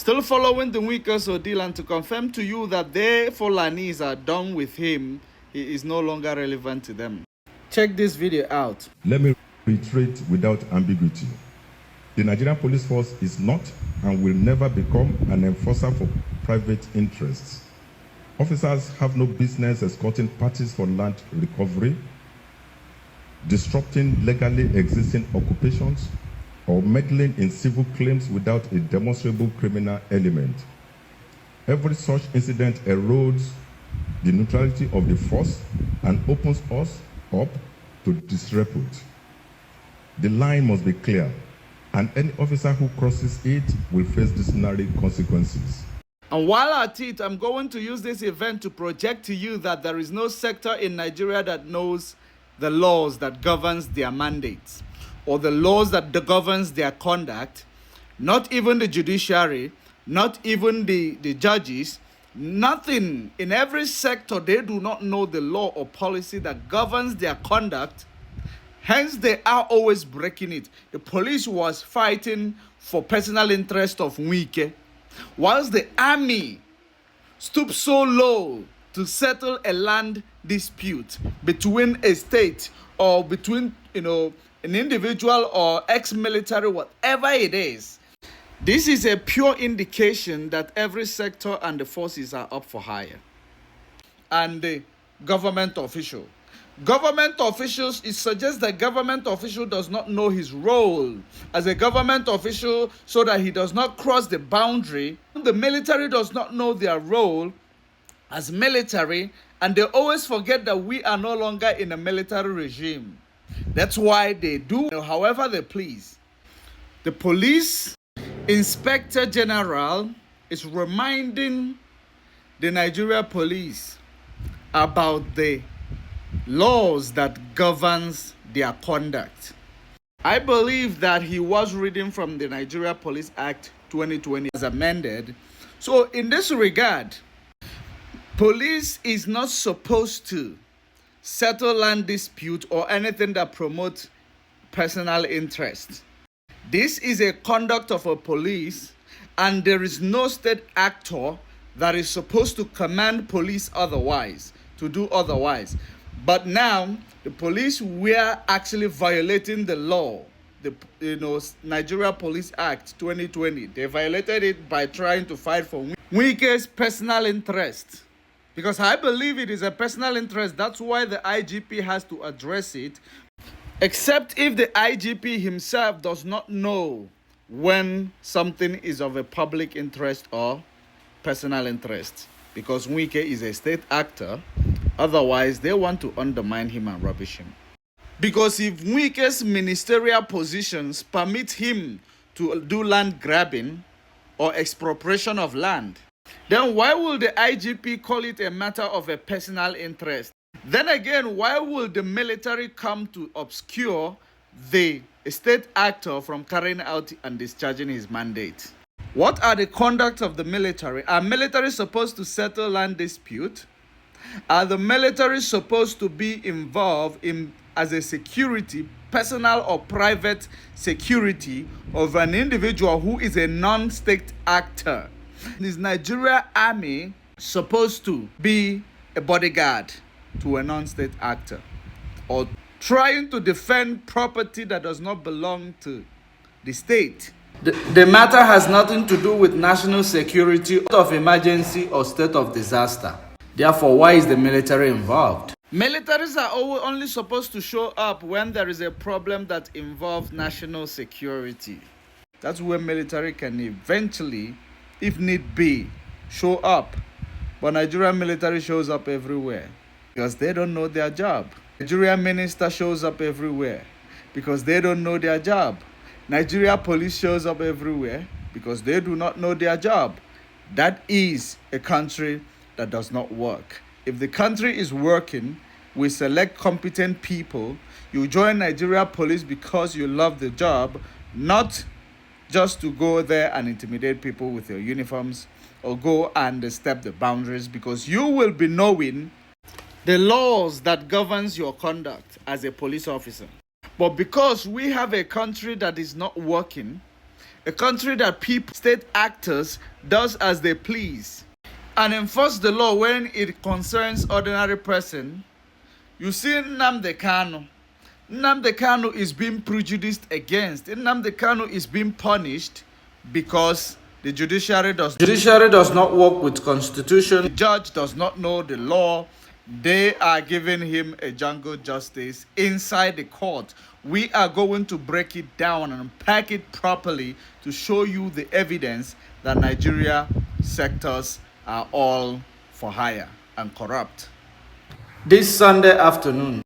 Still following the Wike ordeal, and to confirm to you that their Fulanis are done with him, he is no longer relevant to them. Check this video out. Let me reiterate without ambiguity. The Nigerian police force is not and will never become an enforcer for private interests. Officers have no business escorting parties for land recovery, disrupting legally existing occupations, or meddling in civil claims without a demonstrable criminal element. Every such incident erodes the neutrality of the force and opens us up to disrepute. The line must be clear, and any officer who crosses it will face disciplinary consequences. And while at it, I'm going to use this event to project to you that there is no sector in Nigeria that knows the laws that governs their mandates or the laws that governs their conduct. Not even the judiciary, not even the judges, nothing. In every sector, they do not know the law or policy that governs their conduct. Hence, they are always breaking it. The police was fighting for personal interest of Wike, whilst the army stooped so low to settle a land dispute between a state or between, an individual or ex-military, whatever it is. This is a pure indication that every sector and the forces are up for hire. And the government officials, it suggests that government official does not know his role as a government official so that he does not cross the boundary. The military does not know their role as military, and they always forget that we are no longer in a military regime. That's why they do however they please. The police inspector general is reminding the Nigeria police about the laws that governs their conduct. I believe that he was reading from the Nigeria Police Act 2020 as amended. So in this regard, police is not supposed to settle land dispute or anything that promotes personal interest. This is a conduct of a police, and there is no state actor that is supposed to command police otherwise, to do otherwise. But now, the police were actually violating the law, the Nigeria Police Act 2020. They violated it by trying to fight for Wike's personal interest. Because I believe it is a personal interest. That's why the IGP has to address it. Except if the IGP himself does not know when something is of a public interest or personal interest. Because Wike is a state actor. Otherwise, they want to undermine him and rubbish him. Because if Wike's ministerial positions permit him to do land grabbing or expropriation of land, then why will the IGP call it a matter of a personal interest? Then again, why will the military come to obscure the state actor from carrying out and discharging his mandate? What are the conduct of the military? Are military supposed to settle land dispute? Are the military supposed to be involved in as a security, personal or private security of an individual who is a non-state actor? Is Nigeria Army supposed to be a bodyguard to a non-state actor or trying to defend property that does not belong to the state? The matter has nothing to do with national security, state of emergency, or state of disaster. Therefore, why is the military involved? Militaries are only supposed to show up when there is a problem that involves national security. That's where military can eventually, if need be, show up. But Nigerian military shows up everywhere because they don't know their job. Nigerian minister shows up everywhere because they don't know their job. Nigeria police shows up everywhere because they do not know their job. That is a country that does not work. If the country is working, we select competent people. You join Nigeria police because you love the job, not just to go there and intimidate people with your uniforms or go and step the boundaries, because you will be knowing the laws that governs your conduct as a police officer. But because we have a country that is not working, A country that people, state actors, does as they please and enforce the law when it concerns ordinary person. You see Nnamdi Kanu. Nnamdi Kanu is being prejudiced against. Nnamdi Kanu is being punished because the judiciary does not work with constitution. The judge does not know the law. They are giving him a jungle justice inside the court. We are going to break it down and unpack it properly to show you the evidence that Nigeria sectors are all for hire and corrupt. This Sunday afternoon,